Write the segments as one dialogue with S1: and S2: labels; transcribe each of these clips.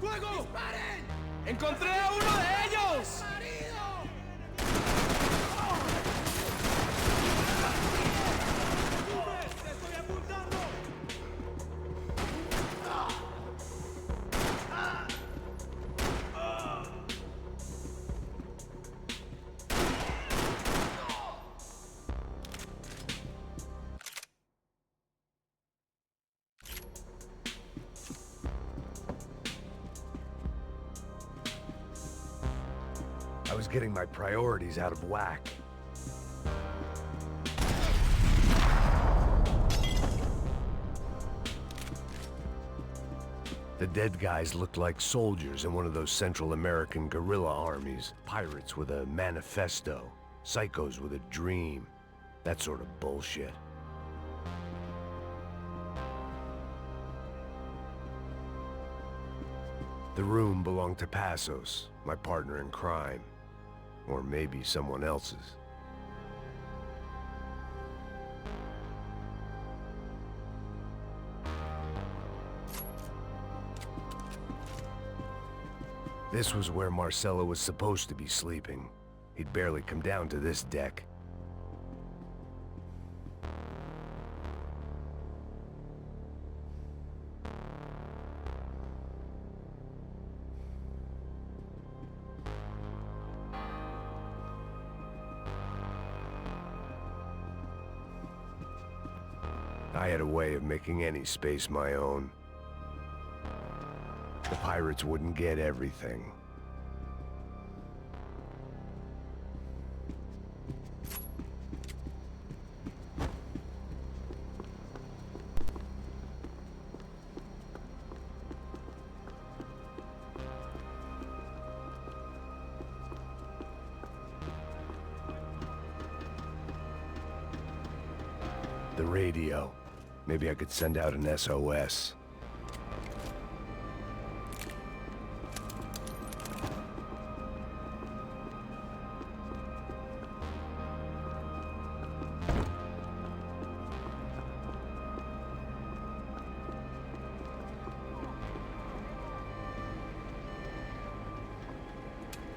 S1: ¡Fuego! ¡Disparen! ¡Encontré a uno de ellos! ¡Te estoy apuntando!
S2: I was getting my priorities out of whack. The dead guys looked like soldiers in one of those Central American guerrilla armies. Pirates with a manifesto. Psychos with a dream. That sort of bullshit. The room belonged to Passos, my partner in crime. Or maybe someone else's. This was where Marcelo was supposed to be sleeping. He'd barely come down to this deck. I had a way of making any space my own. The pirates wouldn't get everything. The radio. Maybe I could send out an SOS.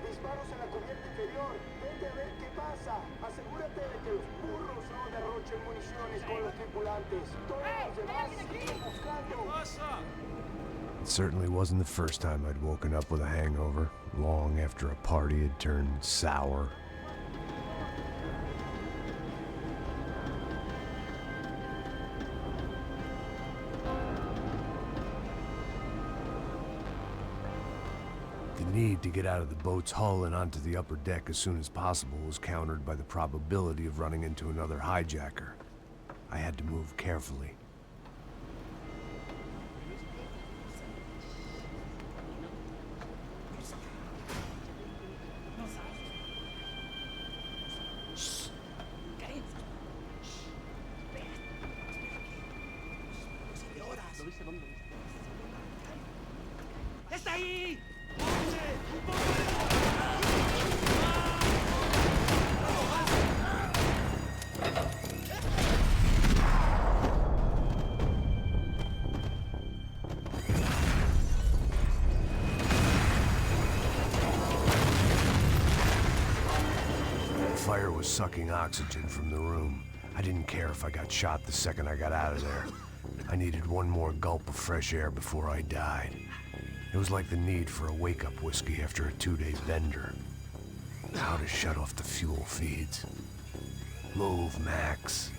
S3: Disparos en la cubierta inferior. Vete a ver qué pasa. Asegúrate de que los burros no derrochen municiones con los tripulantes. Todos los demás siguen buscando.
S2: It certainly wasn't the first time I'd woken up with a hangover, long after a party had turned sour. The need to get out of the boat's hull and onto the upper deck as soon as possible was countered by the probability of running into another hijacker. I had to move carefully.
S1: ¡Está ahí!
S2: The fire was sucking oxygen from the room. I didn't care if I got shot the second I got out of there. I needed one more gulp of fresh air before I died. It was like the need for a wake-up whiskey after a 2-day bender. How to shut off the fuel feeds. Move, Max.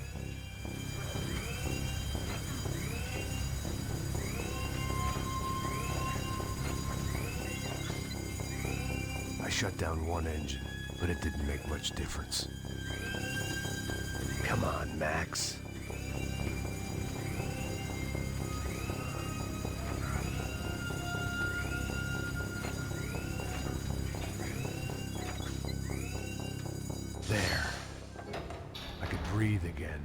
S2: I shut down one engine, but it didn't make much difference. Come on, Max. There. I could breathe again.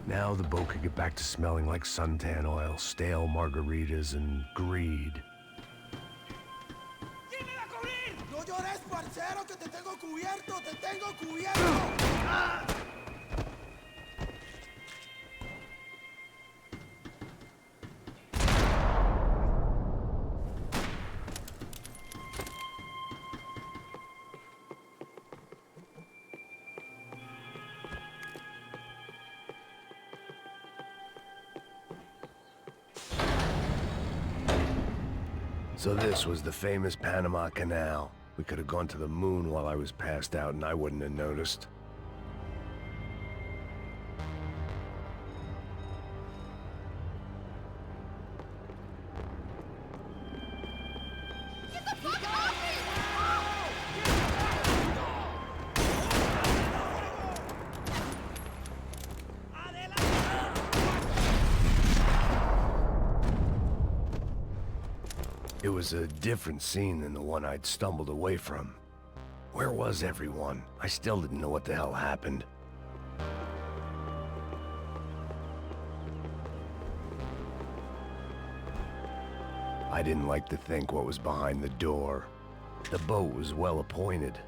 S2: Now the boat could get back to smelling like suntan oil, stale margaritas, and greed.
S3: No llores, parcero, que te tengo cubierto, te tengo cubierto.
S2: So this was the famous Panama Canal. We could have gone to the moon while I was passed out and I wouldn't have noticed. It was a different scene than the one I'd stumbled away from. Where was everyone? I still didn't know what the hell happened. I didn't like to think what was behind the door. The boat was well appointed.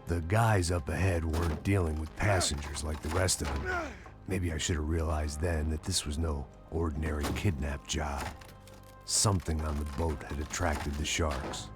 S2: The guys up ahead weren't dealing with passengers like the rest of them. Maybe I should have realized then that this was no ordinary kidnap job. Something on the boat had attracted the sharks.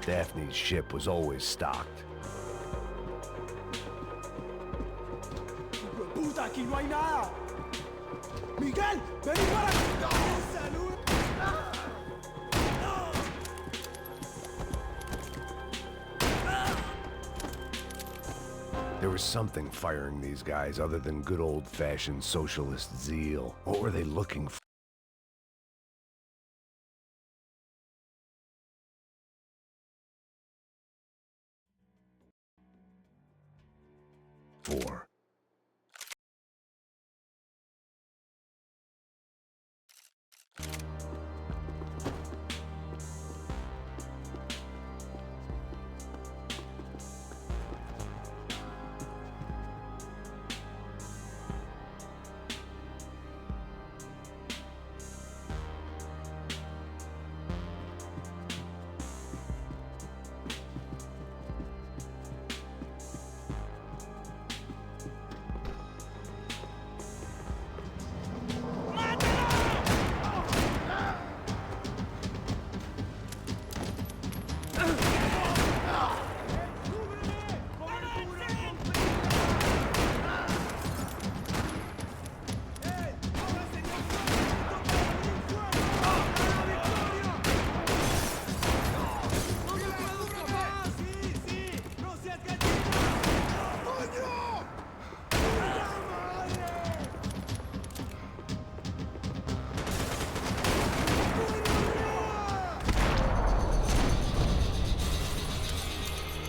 S2: Daphne's ship was always stocked.
S3: ¡Puta, aquí no hay nada! ¡Miguel, vení para acá! ¡Salud!
S2: There was something firing these guys other than good old-fashioned socialist zeal. What were they looking for?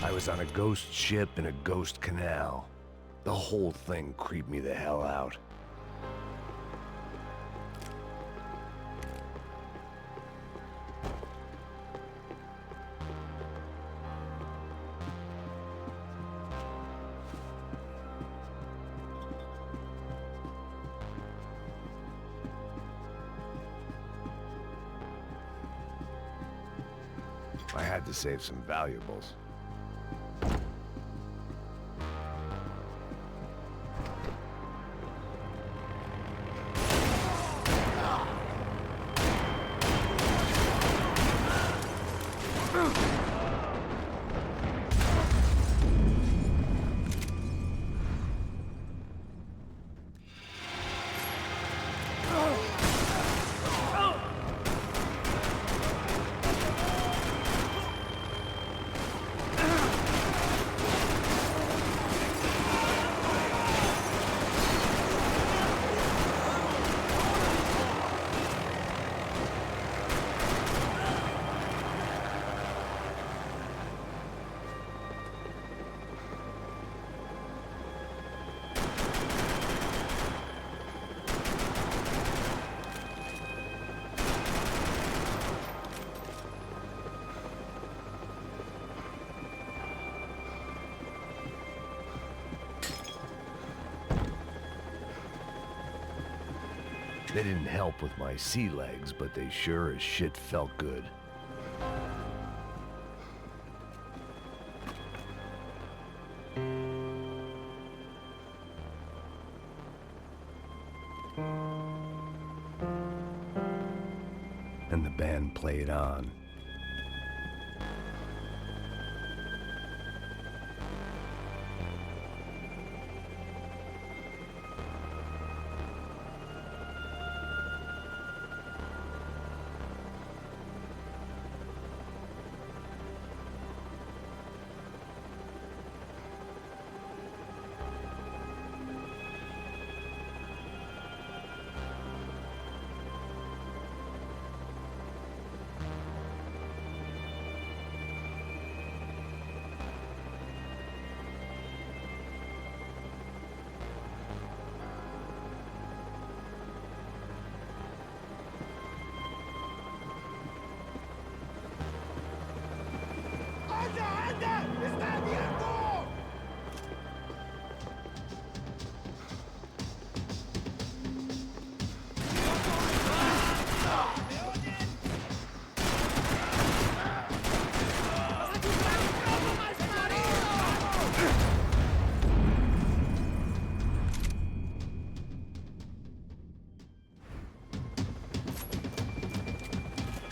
S2: I was on a ghost ship in a ghost canal. The whole thing creeped me the hell out. I had to save some valuables. They didn't help with my sea legs, but they sure as shit felt good. And the band played on.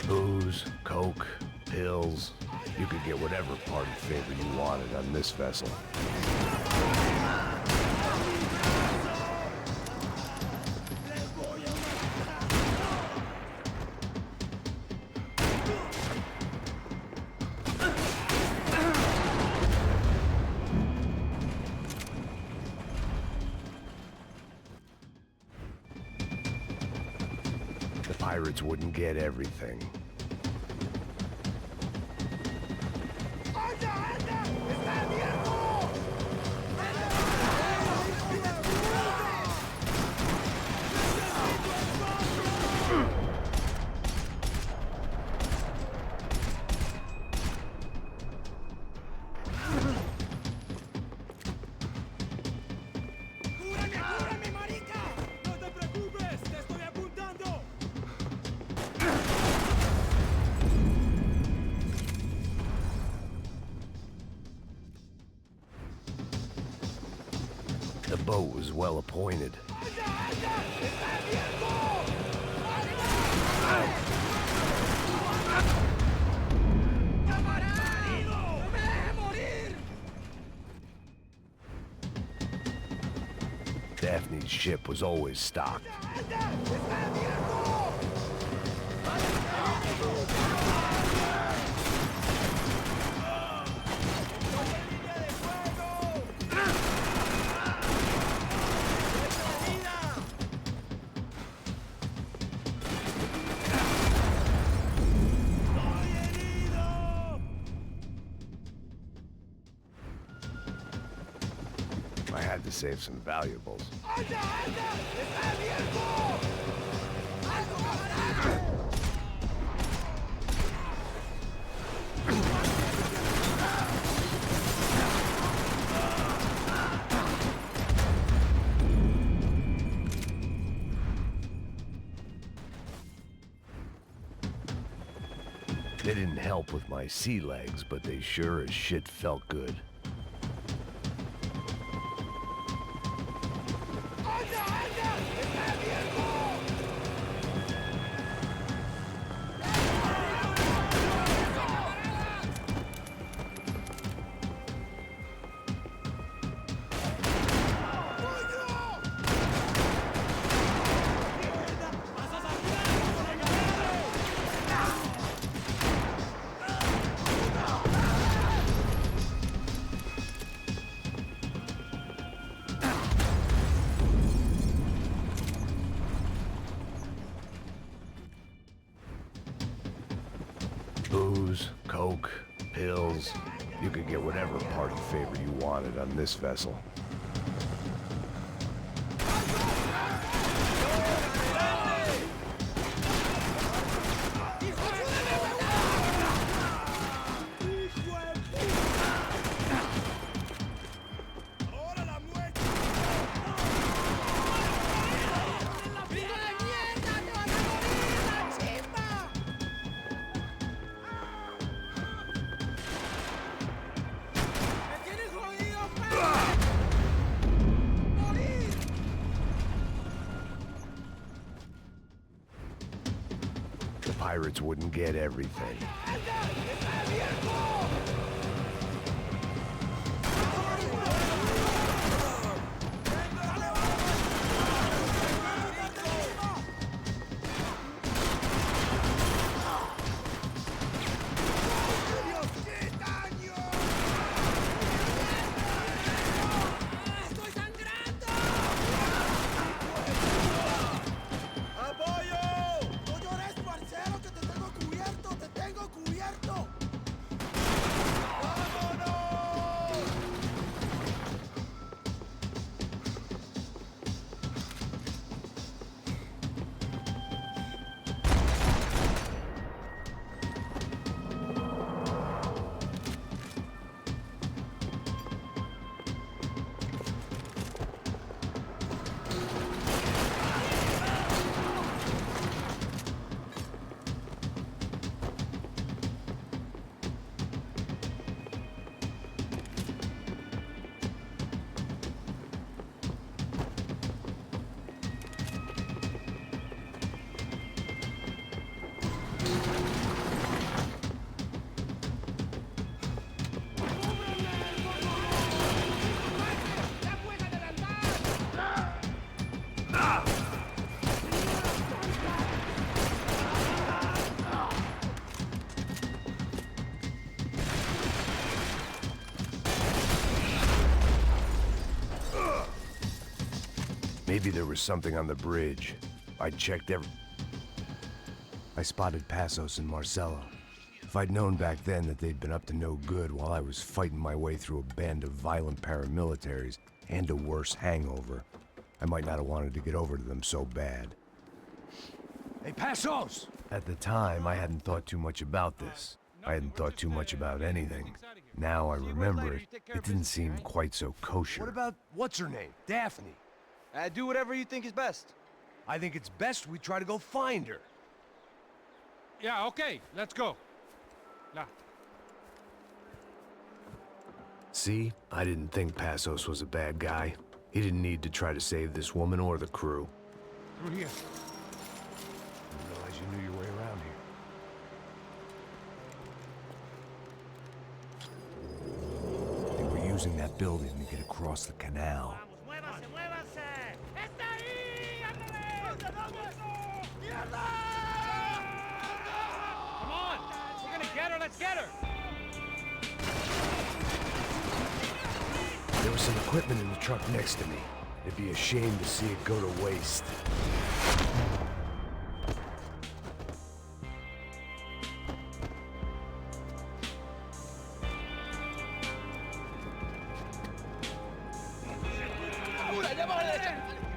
S2: Booze, coke, pills. You could get whatever party favor you wanted on this vessel. The pirates wouldn't get everything. The boat was well appointed. Daphne's ship was always stocked. I had to save some valuables. They didn't help with my sea legs, but they sure as shit felt good. pills. You could get whatever party favor you wanted on this vessel. The pirates wouldn't get everything. Maybe there was something on the bridge. I checked I spotted Passos and Marcelo. If I'd known back then that they'd been up to no good while I was fighting my way through a band of violent paramilitaries and a worse hangover, I might not have wanted to get over to them so bad.
S1: Hey, Passos!
S2: At the time, I hadn't thought too much about this. I hadn't thought too much about anything. Now I remember it, it didn't seem quite so kosher.
S1: What about what's-her-name? Daphne.
S4: Do whatever you think is best.
S1: I think it's best we try to go find her. Yeah, okay, let's go.
S2: See? I didn't think Passos was a bad guy. He didn't need to try to save this woman or the crew.
S1: Through here.
S2: Didn't realize you knew your way around here. They were using that building to get across the canal.
S1: Come on! We're gonna get her, let's get her!
S2: There was some equipment in the truck next to me. It'd be a shame to see it go to waste.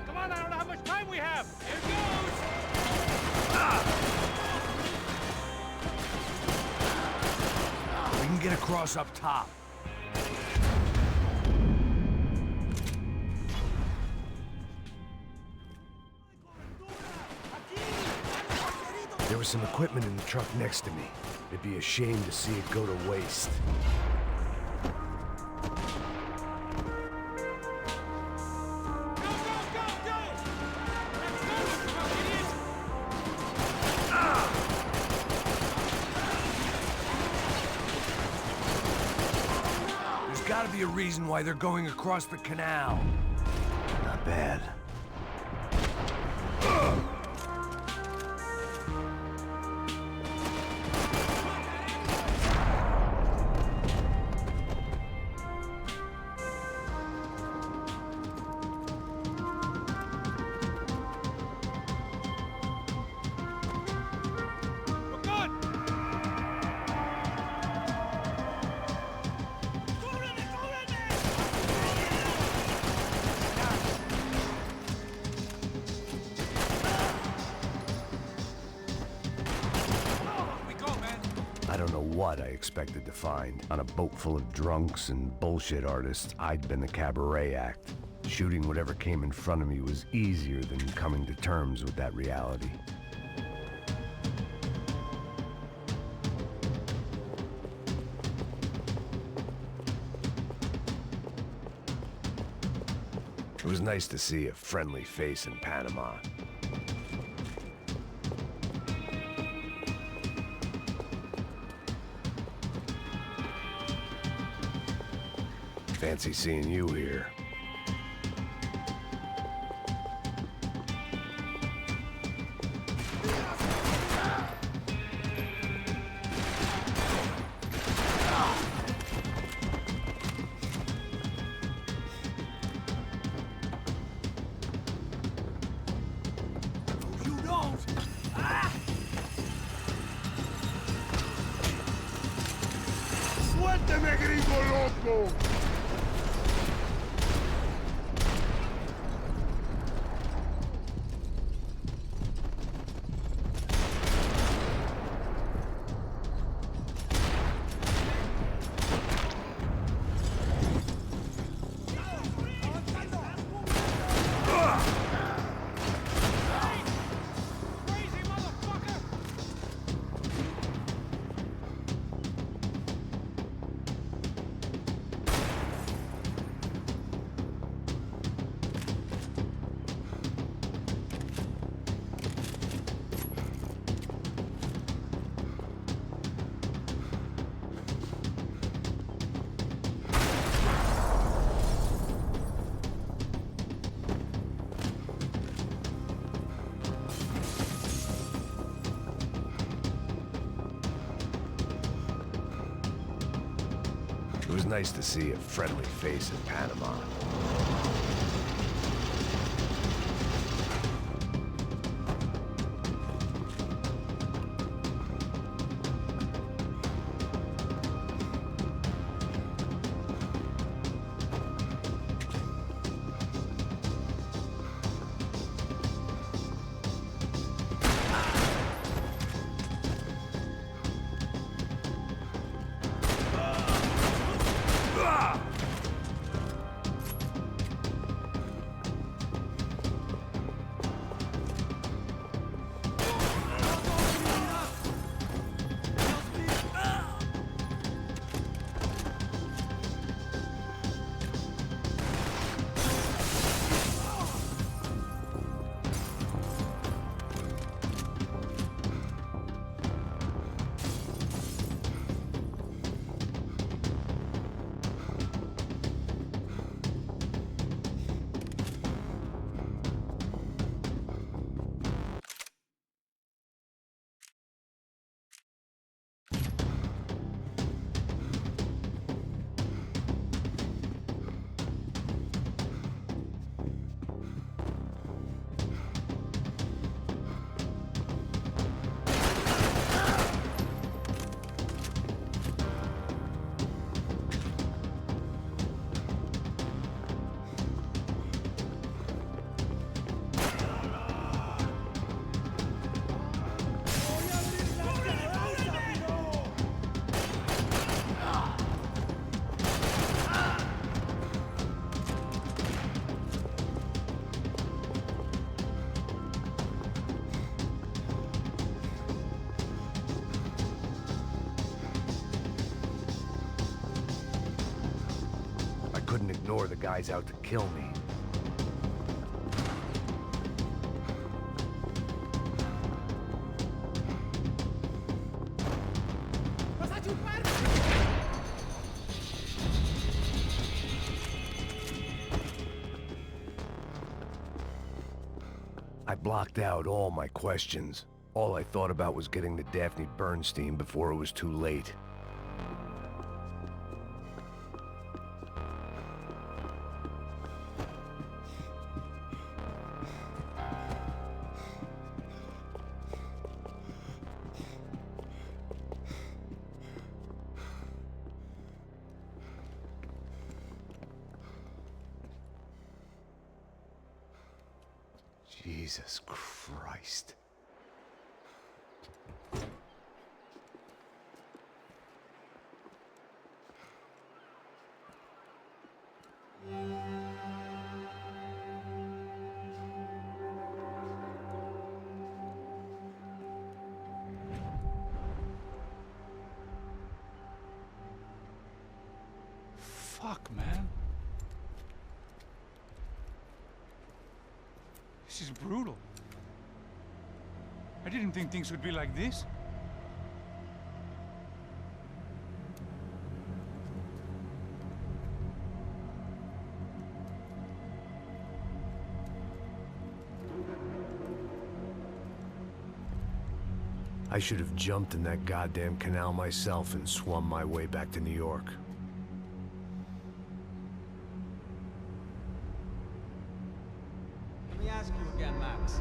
S1: Come on, I don't know how much time we have! Here goes!
S2: We can get across up top. There was some equipment in the truck next to me. It'd be a shame to see it go to waste. There's gotta be a reason why they're going across the canal. Not bad. what I expected to find. On a boat full of drunks and bullshit artists, I'd been the cabaret act. Shooting whatever came in front of me was easier than coming to terms with that reality. It was nice to see a friendly face in Panama. Fancy seeing you here.
S1: You don't! Ah!
S5: ¡Suélteme, gringo loco!
S1: Crazy motherfucker!
S2: It was nice to see a friendly face in Panama. Couldn't ignore the guys out to kill me. I blocked out all my questions. All I thought about was getting to Daphne Bernstein before it was too late. Jesus Christ.
S6: Fuck, man. This is brutal. I didn't think things would be like this.
S2: I should have jumped in that goddamn canal myself and swum my way back to New York.
S7: Let me ask you again, Max.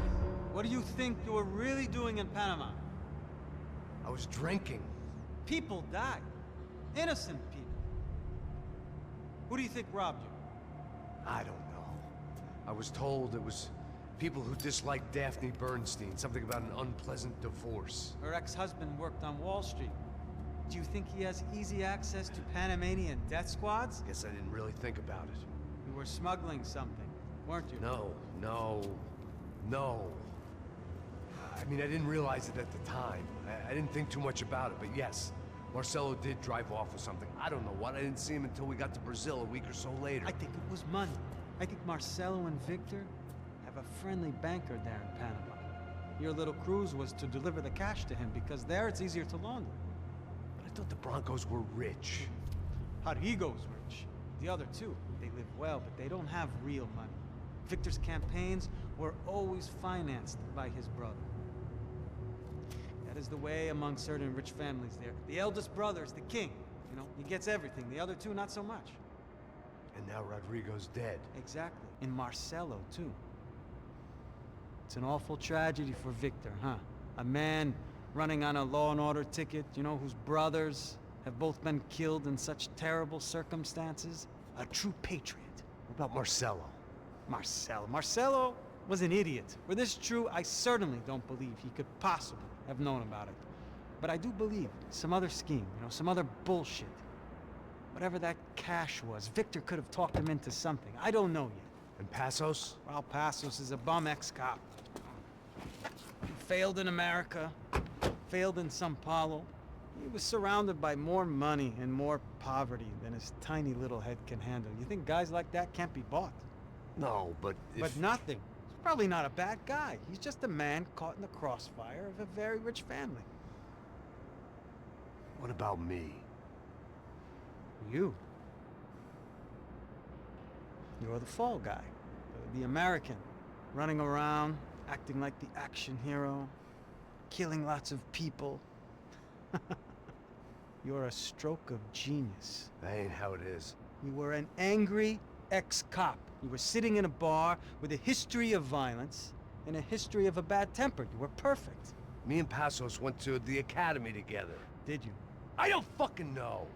S7: What do you think you were really doing in Panama?
S2: I was drinking.
S7: People died. Innocent people. Who do you think robbed you?
S2: I don't know. I was told it was people who disliked Daphne Bernstein, something about an unpleasant divorce.
S7: Her ex-husband worked on Wall Street. Do you think he has easy access to Panamanian death squads?
S2: Guess I didn't really think about it.
S7: You were smuggling something, weren't you?
S2: No. I mean, I didn't realize it at the time. I didn't think too much about it, but yes, Marcelo did drive off with something. I don't know what. I didn't see him until we got to Brazil a week or so later.
S7: I think it was money. I think Marcelo and Victor have a friendly banker there in Panama. Your little cruise was to deliver the cash to him because there it's easier to launder.
S2: But I thought the Broncos were rich.
S7: Rodrigo's rich. The other two, they live well, but they don't have real money. Victor's campaigns were always financed by his brother. That is the way among certain rich families there. The eldest brother is the king. You know, he gets everything. The other two, not so much.
S2: And now Rodrigo's dead.
S7: Exactly. And Marcelo, too. It's an awful tragedy for Victor, huh? A man running on a law and order ticket, you know, whose brothers have both been killed in such terrible circumstances. A true patriot.
S2: What about Marcelo?
S7: Marcelo was an idiot. Were this true, I certainly don't believe he could possibly have known about it. But I do believe some other scheme, you know, some other bullshit. Whatever that cash was, Victor could have talked him into something. I don't know yet.
S2: And Passos?
S7: Well, Passos is a bum ex-cop. He failed in America, failed in Sao Paulo. He was surrounded by more money and more poverty than his tiny little head can handle. You think guys like that can't be bought?
S2: No, but if...
S7: But nothing. He's probably not a bad guy. He's just a man caught in the crossfire of a very rich family.
S2: What about me?
S7: You. You're the fall guy. The American. Running around, acting like the action hero. Killing lots of people. You're a stroke of genius.
S2: That ain't how it is.
S7: You were an angry ex-cop. You were sitting in a bar with a history of violence and a history of a bad temper. You were perfect.
S2: Me and Passos went to the academy together.
S7: Did you?
S2: I don't fucking know.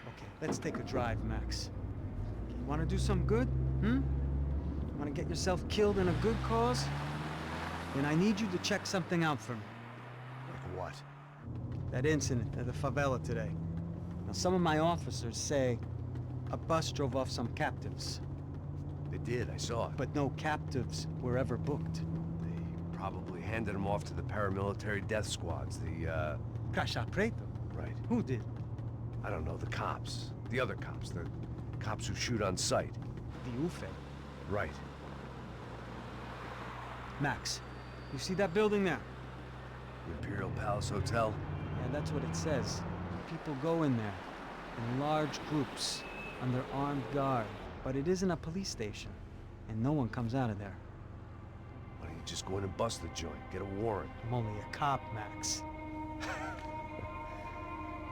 S7: Okay, let's take a drive, Max. You want to do some good? You want to get yourself killed in a good cause? Then I need you to check something out for me.
S2: Like what?
S7: That incident at the favela today. Now, some of my officers say a bus drove off some captives.
S2: They did, I saw it.
S7: But no captives were ever booked.
S2: They probably handed them off to the paramilitary death squads, the,
S7: Caixa Preto?
S2: Right.
S7: Who did?
S2: I don't know, the cops. The other cops, the cops who shoot on sight.
S7: The UFE.
S2: Right.
S7: Max, you see that building there?
S2: The Imperial Palace Hotel?
S7: Yeah, that's what it says. People go in there, in large groups, under armed guard. But it isn't a police station, and no one comes out of there.
S2: Why don't you just go in and bust the joint, get a warrant?
S7: I'm only a cop, Max.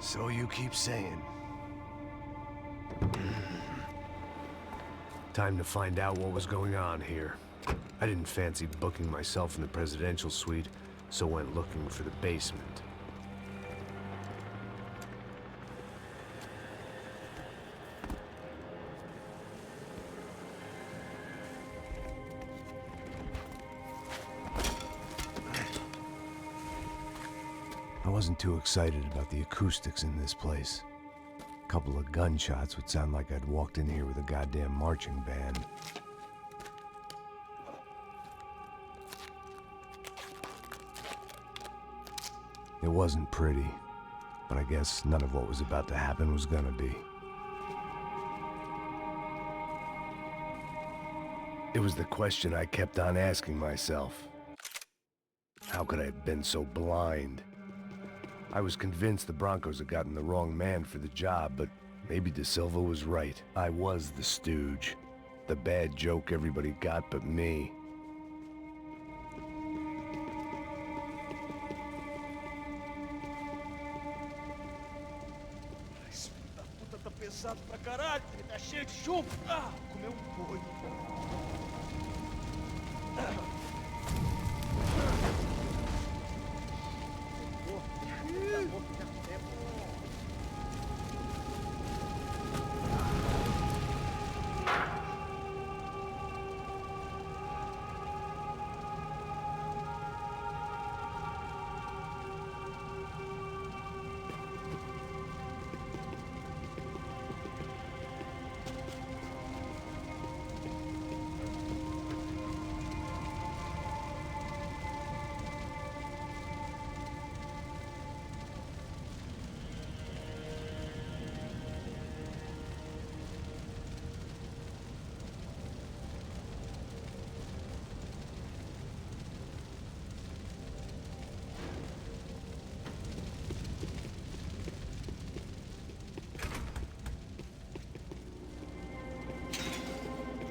S2: So you keep saying. Time to find out what was going on here. I didn't fancy booking myself in the presidential suite, so went looking for the basement. I wasn't too excited about the acoustics in this place. A couple of gunshots would sound like I'd walked in here with a goddamn marching band. It wasn't pretty, but I guess none of what was about to happen was gonna be. It was the question I kept on asking myself. How could I have been so blind? I was convinced the Broncos had gotten the wrong man for the job, but maybe De Silva was right. I was the stooge. The bad joke everybody got but me.
S5: Da puta tá pesado pra caralho, tá cheio de chumbo. Ah, comeu um boi.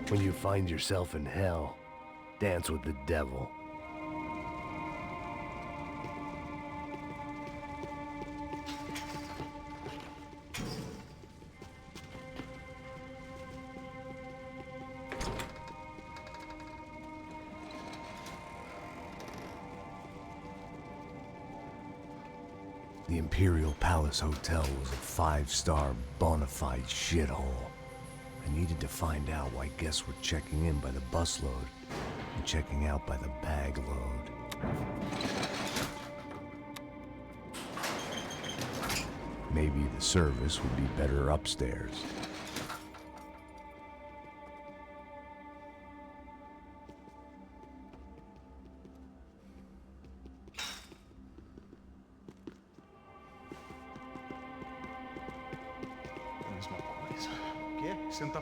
S2: When you find yourself in hell, dance with the devil. The Imperial Palace Hotel was a five-star bona fide shithole. I needed to find out why guests were checking in by the busload and checking out by the bag load. Maybe the service would be better upstairs.
S6: Mesma coisa. O quê? Senta.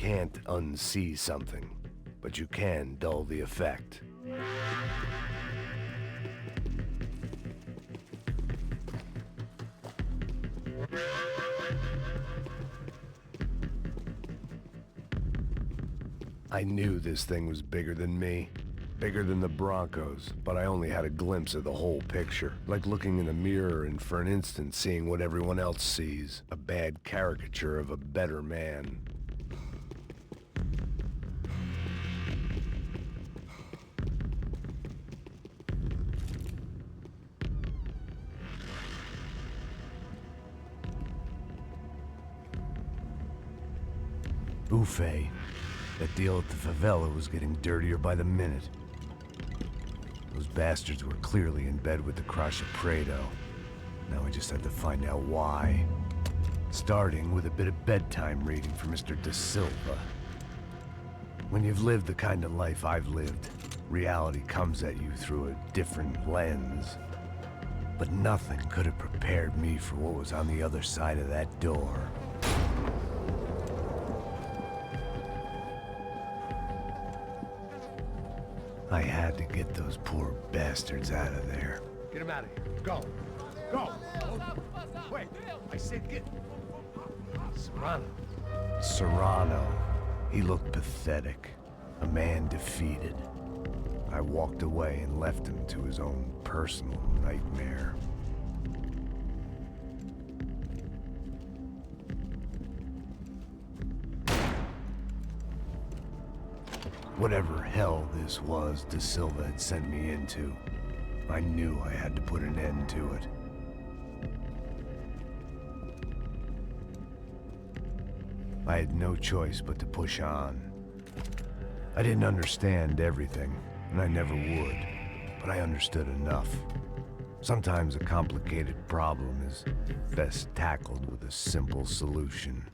S2: can't unsee something, but you can dull the effect. I knew this thing was bigger than me, bigger than the Broncos, but I only had a glimpse of the whole picture, like looking in a mirror and for an instant seeing what everyone else sees, a bad caricature of a better man. Buffet. That deal at the favela was getting dirtier by the minute. Those bastards were clearly in bed with the Crusher Prado. Now I just had to find out why. Starting with a bit of bedtime reading for Mr. Da Silva. When you've lived the kind of life I've lived, reality comes at you through a different lens. But nothing could have prepared me for what was on the other side of that door. I had to get those poor bastards out of there.
S1: Get him out of here. Go. Go. Wait. I said get... Serrano.
S2: Serrano. He looked pathetic. A man defeated. I walked away and left him to his own personal nightmare. Whatever hell this was Da Silva had sent me into, I knew I had to put an end to it. I had no choice but to push on. I didn't understand everything, and I never would, but I understood enough. Sometimes a complicated problem is best tackled with a simple solution.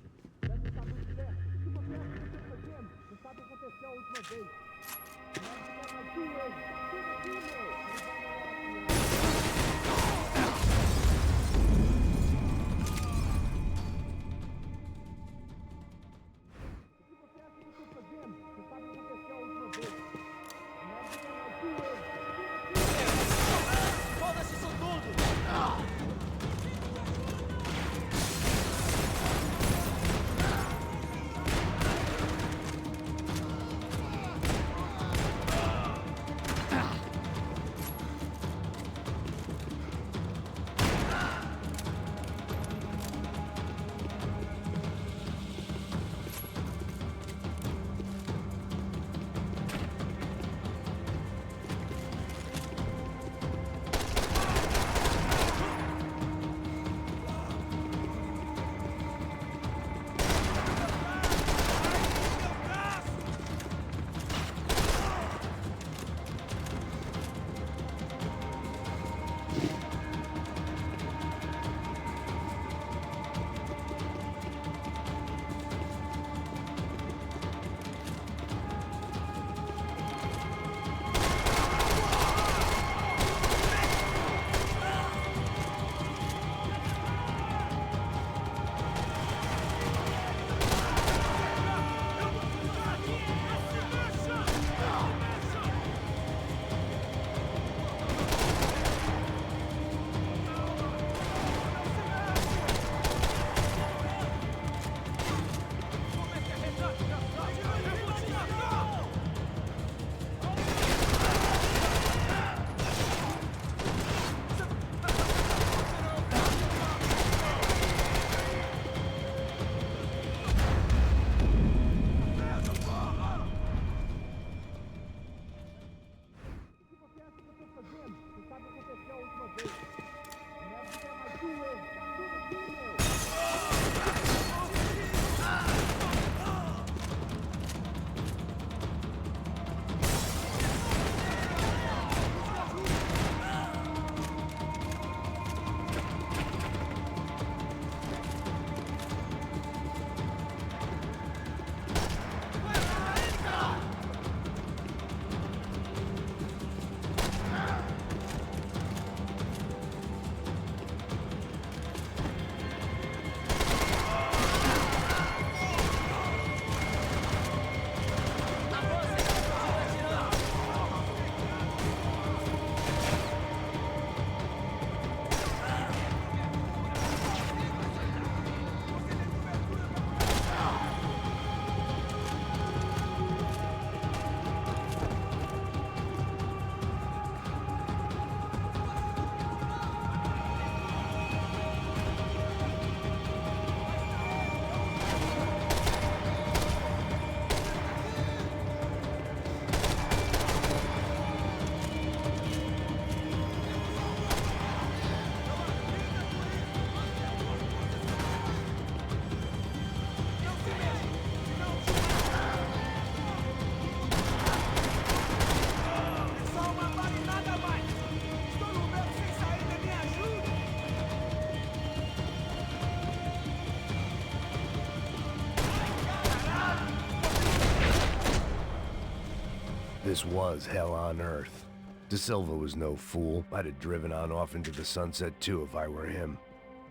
S2: This was hell on earth. De Silva was no fool. I'd have driven on off into the sunset too if I were him.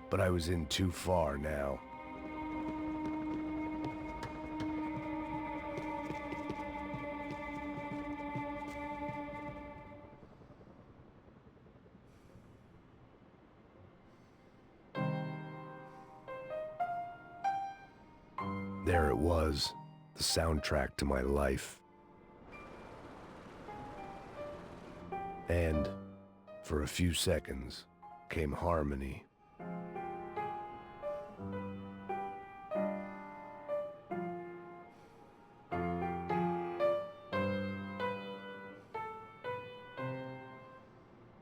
S2: But I was in too far now. There it was, the soundtrack to my life. And, for a few seconds, came harmony.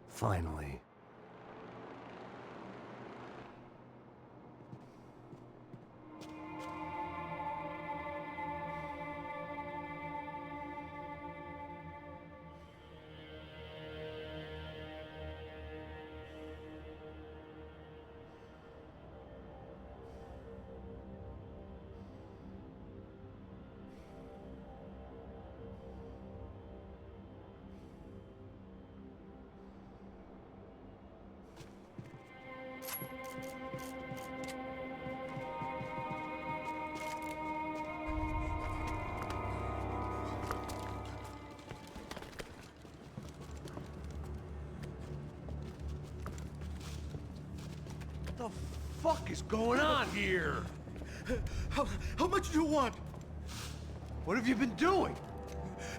S2: Finally.
S1: What the fuck is going on here?
S5: How much do you want?
S1: What have you been doing?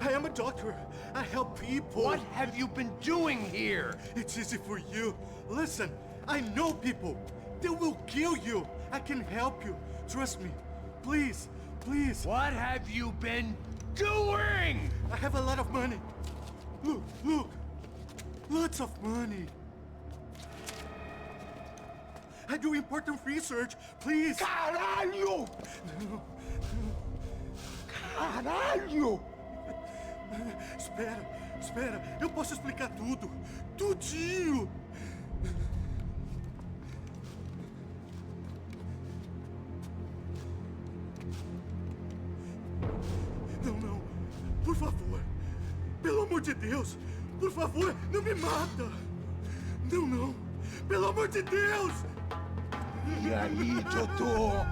S5: I am a doctor. I help people.
S1: What have you been doing here?
S5: It's easy for you. Listen, I know people. They will kill you. I can help you. Trust me. Please, please.
S1: What have you been doing?
S5: I have a lot of money. Look, look. Lots of money. I do important research. Please.
S1: Caralho! Caralho!
S5: Espera, espera. Eu posso explicar tudo. Tudinho. Não, não. Por favor. Pelo amor de Deus. Por favor, não me mata. Não, não. Pelo amor de Deus.
S1: E aí, doutor?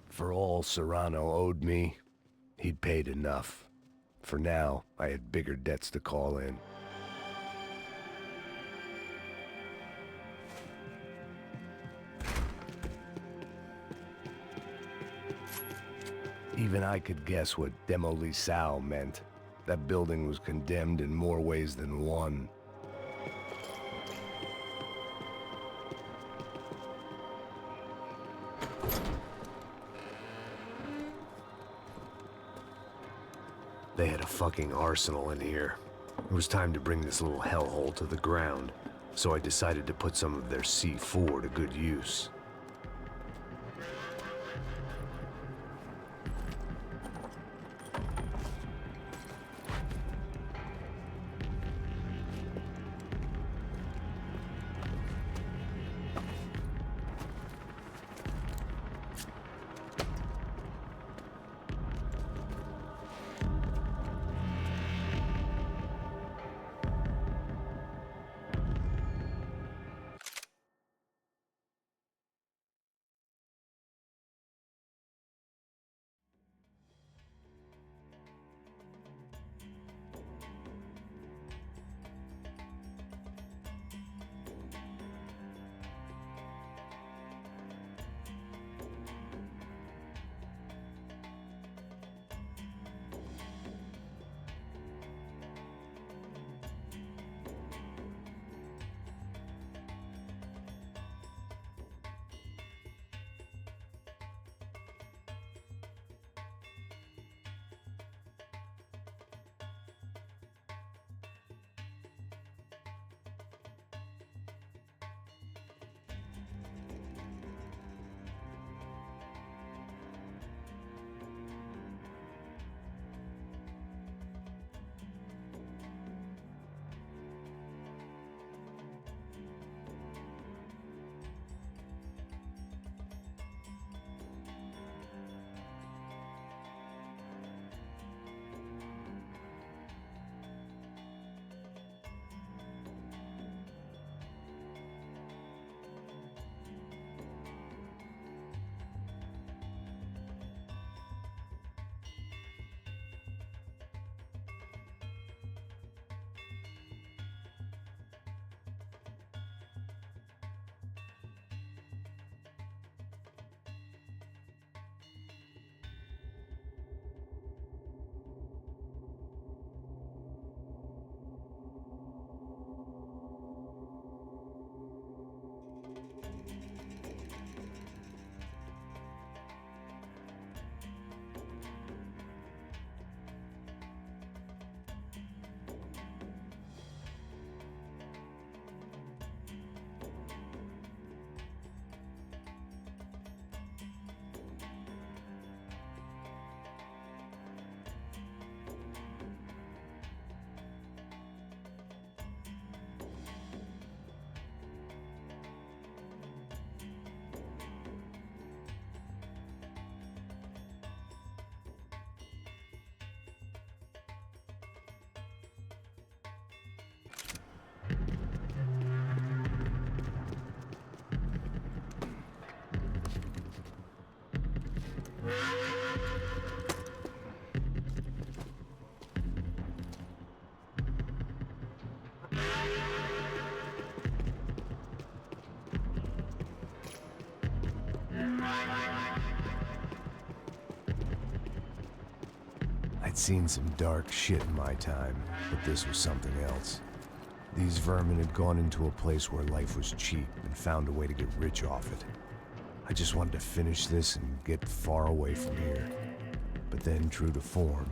S2: For all Serrano owed me, he'd paid enough. For now, I had bigger debts to call in. Even I could guess what demolisal meant. That building was condemned in more ways than one. They had a fucking arsenal in here. It was time to bring this little hellhole to the ground, so I decided to put some of their C4 to good use. I'd seen some dark shit in my time, but this was something else. These vermin had gone into a place where life was cheap and found a way to get rich off it. I just wanted to finish this and get far away from here. But then, true to form,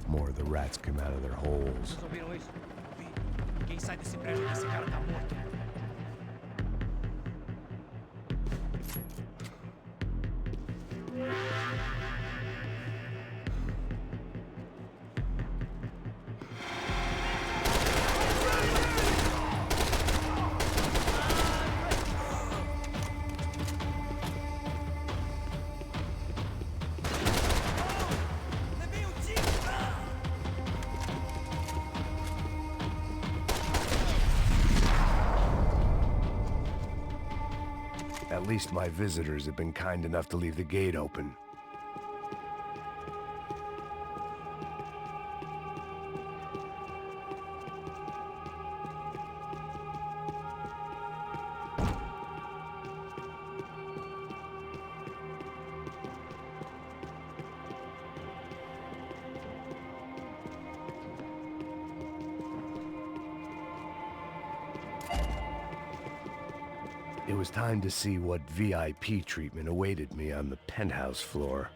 S2: more of the rats came out of their holes.
S1: Vocês ouviram isso? Vi. Quem sai desse prédio desse cara tá morto.
S2: At least my visitors have been kind enough to leave the gate open. It was time to see what VIP treatment awaited me on the penthouse floor.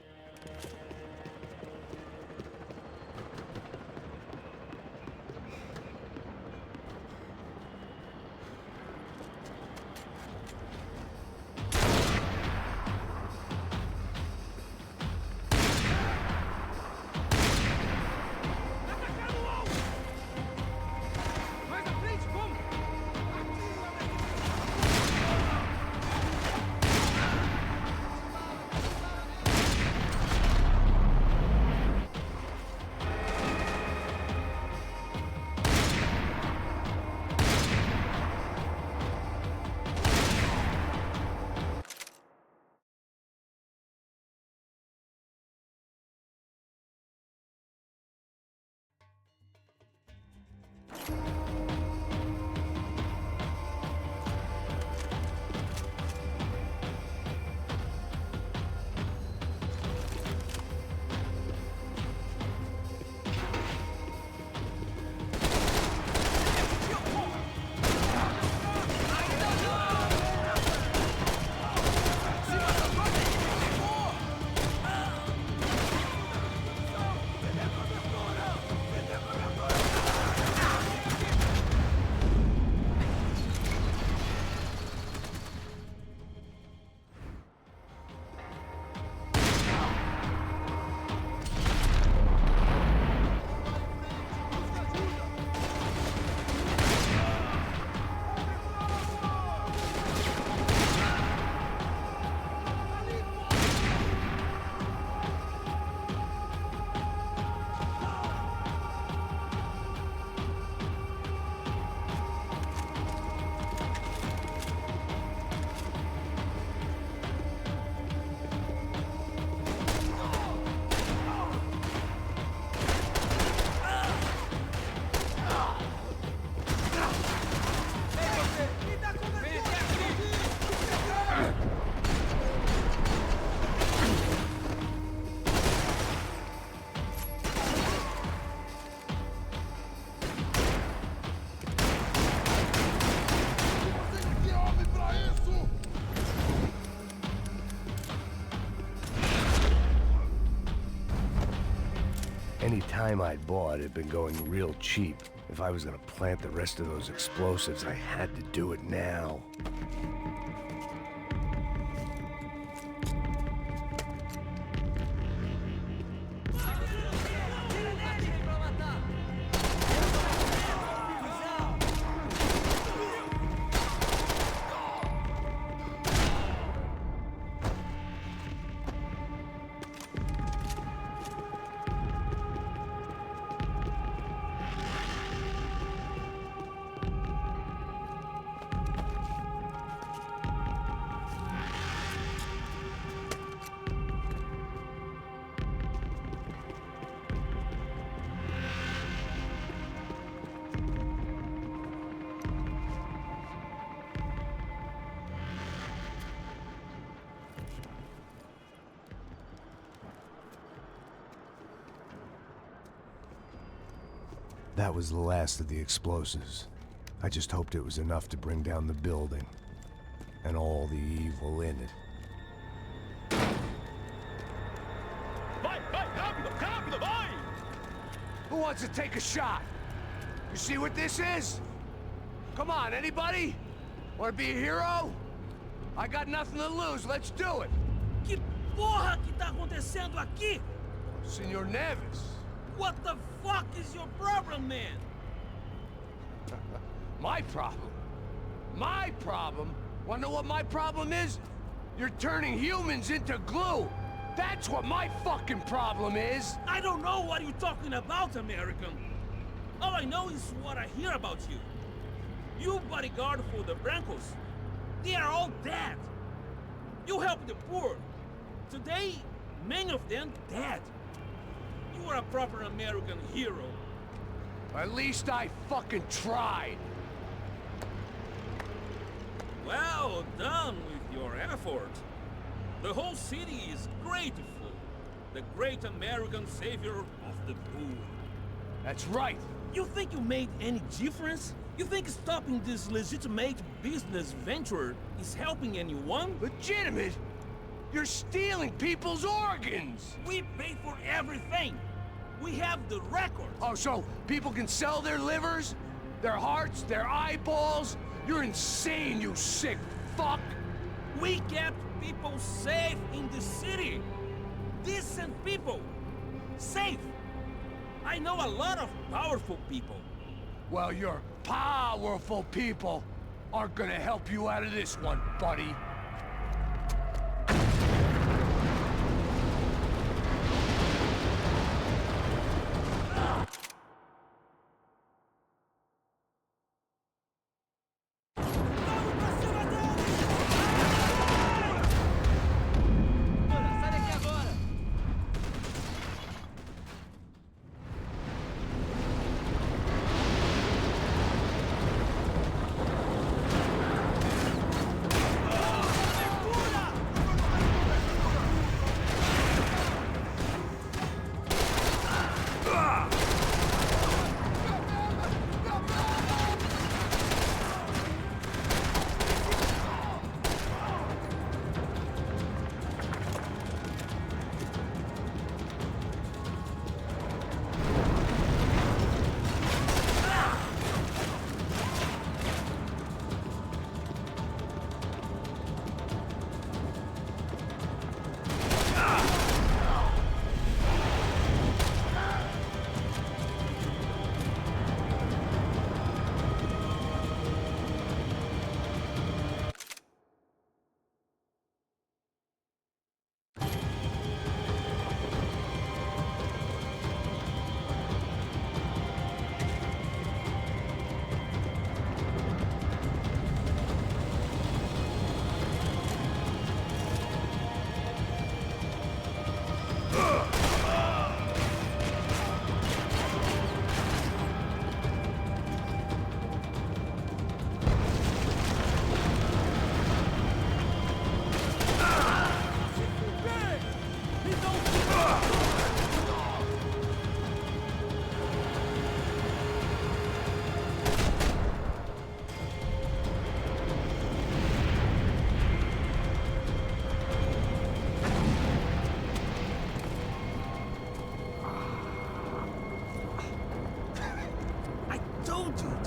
S2: Any time I'd bought had been going real cheap. If I was gonna plant the rest of those explosives, I had to do it now. That was the last of the explosives. I just hoped it was enough to bring down the building. And all the evil in it.
S1: Vai, vai, rápido, rápido, vai!
S2: Who wants to take a shot? You see what this is? Come on, anybody? Want to be a hero? I got nothing to lose, let's do it!
S8: Que porra que tá acontecendo aqui?
S2: Senor Neves.
S8: What the fuck is your problem, man?
S2: My problem? My problem? Wanna know what my problem is? You're turning humans into glue! That's what my fucking problem is!
S8: I don't know what you're talking about, American. All I know is what I hear about you. You bodyguard for the Brancos. They are all dead. You help the poor. Today, many of them dead. You are a proper American hero.
S2: At least I fucking tried!
S8: Well done with your effort. The whole city is grateful. The great American savior of the poor.
S2: That's right!
S8: You think you made any difference? You think stopping this legitimate business venture is helping anyone?
S2: Legitimate? You're stealing people's organs!
S8: We pay for everything. We have the record.
S2: Oh, so people can sell their livers? Their hearts? Their eyeballs? You're insane, you sick fuck!
S8: We kept people safe in the city. Decent people. Safe. I know a lot of powerful people.
S2: Well, your powerful people aren't gonna help you out of this one, buddy.
S4: Sai daqui agora!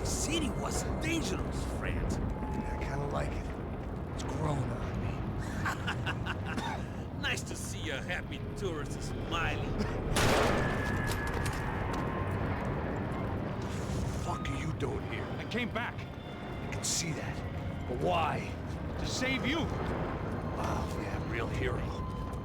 S8: city was dangerous, friend.
S2: I kinda like it. It's growing on me.
S8: Nice to see a happy tourist smiling.
S2: What the fuck are you doing here?
S6: I came back
S2: I can see that. But why?
S6: to save you.
S2: Oh, yeah, real hero.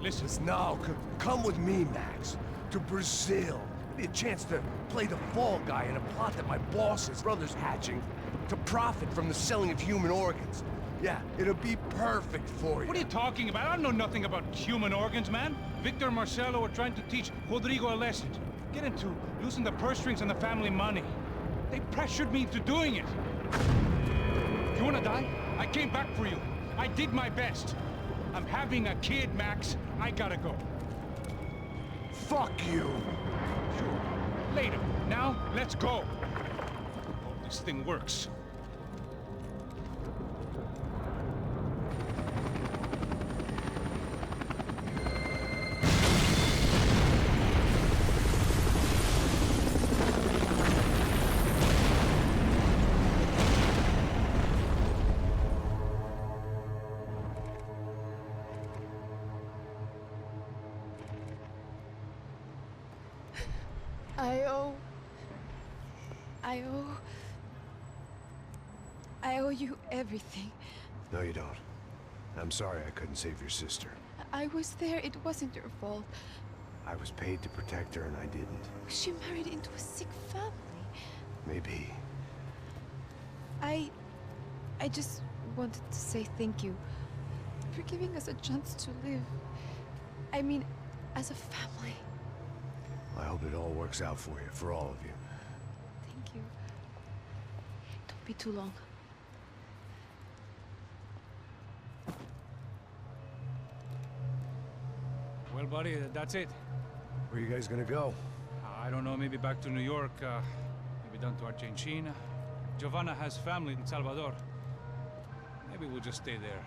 S6: Listen,
S2: Now, come with me, Max. To Brazil. Be a chance to play the fall guy in a plot that my boss's brother's hatching to profit from the selling of human organs. Yeah, it'll be perfect for you.
S6: what are you talking about? I know nothing about human organs, man. Victor and Marcelo are trying to teach Rodrigo a lesson. Get into losing the purse strings and the family money. They pressured me into doing it. You wanna die? I came back for you. I did my best. I'm having a kid, Max. I gotta go.
S2: Fuck you.
S6: Sure. Later. Now, let's go. Hope this thing works.
S9: I owe you everything.
S2: No, you don't. I'm sorry I couldn't save your sister.
S9: I was there. It wasn't your fault.
S2: I was paid to protect her and I didn't.
S9: She married into a sick family.
S2: Maybe.
S9: I just wanted to say thank you for giving us a chance to live. I mean, as a family.
S2: I hope it all works out for you, for all of you.
S9: Thank you. Don't be too long.
S6: Well, buddy, that's it.
S2: Where are you guys gonna go?
S6: I don't know, maybe back to New York, maybe down to Argentina. Giovanna has family in Salvador. Maybe we'll just stay there.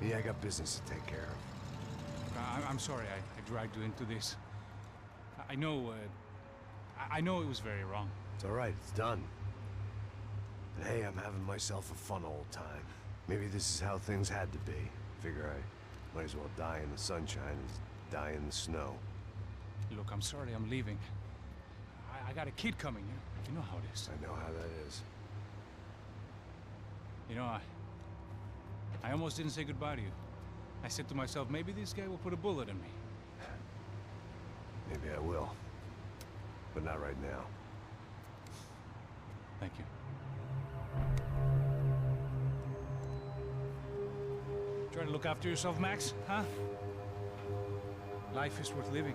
S2: Yeah, I got business to take care of.
S6: I'm sorry I dragged you into this. I know it was very wrong.
S2: It's all right, it's done. But hey, I'm having myself a fun old time. Maybe this is how things had to be. Figure I might as well die in the sunshine as die in the snow.
S6: Look, I'm sorry I'm leaving. I got a kid coming, you know how it is.
S2: I know how that is.
S6: You know, I almost didn't say goodbye to you. I said to myself, maybe this guy will put a bullet in me.
S2: Maybe I will. But not right now.
S6: Thank you. Try to look after yourself, Max, huh? Life is worth living.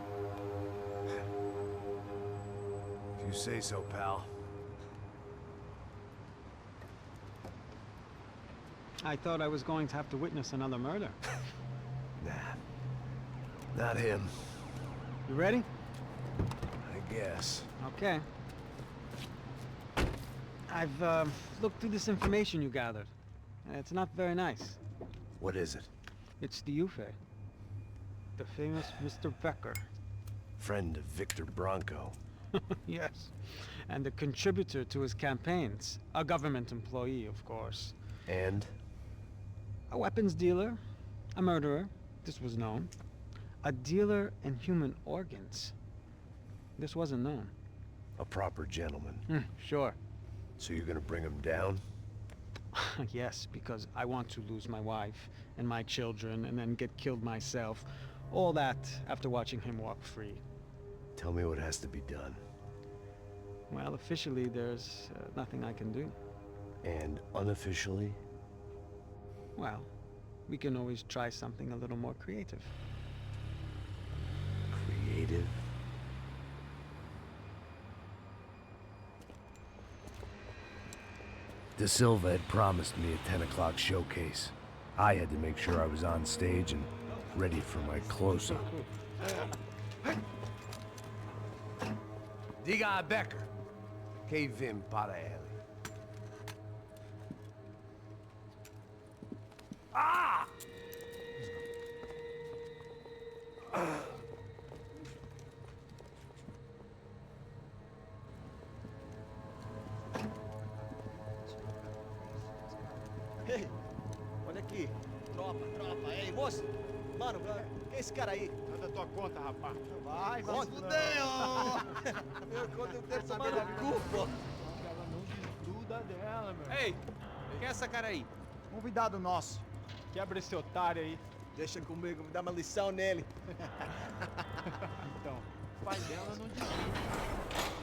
S2: If you say so, pal.
S7: I thought I was going to have to witness another murder.
S2: Nah. Not him.
S7: You ready?
S2: I guess.
S7: Okay. I've looked through this information you gathered. It's not very nice.
S2: What is it?
S7: It's the Ufe. The famous Mr. Becker.
S2: Friend of Victor Bronco.
S7: Yes. And a contributor to his campaigns. A government employee, of course.
S2: And?
S7: A weapons dealer. A murderer. This was known. A dealer in human organs. This wasn't known.
S2: A proper gentleman.
S7: Sure.
S2: So you're gonna bring him down?
S7: Yes, because I want to lose my wife and my children and then get killed myself. All that after watching him walk free.
S2: Tell me what has to be done.
S7: Well, officially, there's nothing I can do.
S2: And unofficially?
S7: Well, we can always try something a little more creative.
S2: Creative? De Silva had promised me a 10 o'clock showcase. I had to make sure I was on stage and ready for my close-up. Diga a Becker. Que vim para ele. Ah!
S10: Ei, olha aqui. Tropa, tropa. Ei, moço. Mano, quem é esse cara aí?
S1: Manda tua conta, rapaz.
S10: Vai, vai. Fudeu! Meu conta eu quero tomar no cu, pô.
S1: Ela não desgruda dela, meu.
S4: Ei, quem é essa cara aí?
S1: Convidado nosso. Quebra esse otário aí.
S10: Deixa comigo, me dá uma lição nele.
S1: Então, o pai dela não desgruda.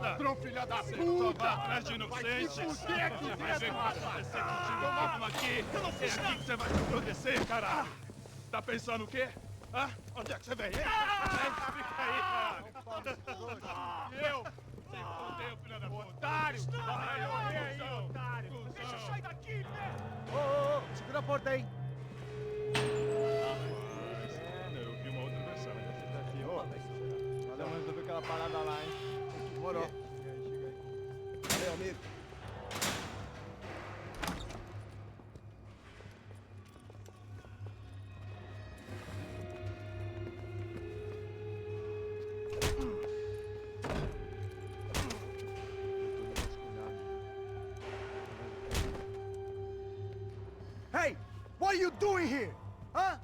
S1: Ladrão, filha da puta! Vai atrás de inocente! Vai ver o que vai acontecer contigo mesmo aqui! É aqui que você vai se proteger, caralho! Tá pensando o quê? Hã? Onde é que você vem? Fica aí, caralho! Eu? Se fodeu, filha da puta! Otário! Vai morrer aí, otário! Deixa eu sair daqui, velho!
S10: Ô, ô, ô, segura Outra porta aí.
S1: Eu vi uma outra versão.
S10: Valeu, mas resolveu aquela parada lá, hein? Demorou. Valeu, amigo.
S5: Hey, what are you doing here? Huh?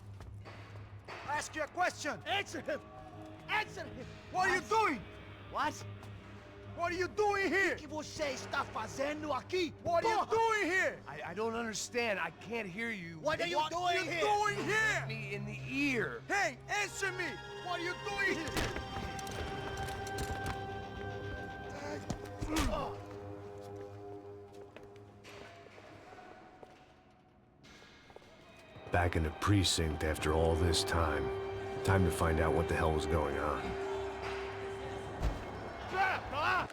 S5: I ask you a question.
S10: Answer him! Answer him!
S5: What are you doing?
S10: What?
S5: What are you doing here?
S10: O que você está fazendo aqui?
S5: What are you
S10: Porra!
S5: doing here?
S2: I don't understand. I can't hear you.
S10: What are you doing here?
S5: Doing here?
S2: Me in the ear.
S5: Hey, answer me. What are you doing here?
S2: Back in the precinct after all this time. Time to find out what the hell was going on.
S1: Tá lá!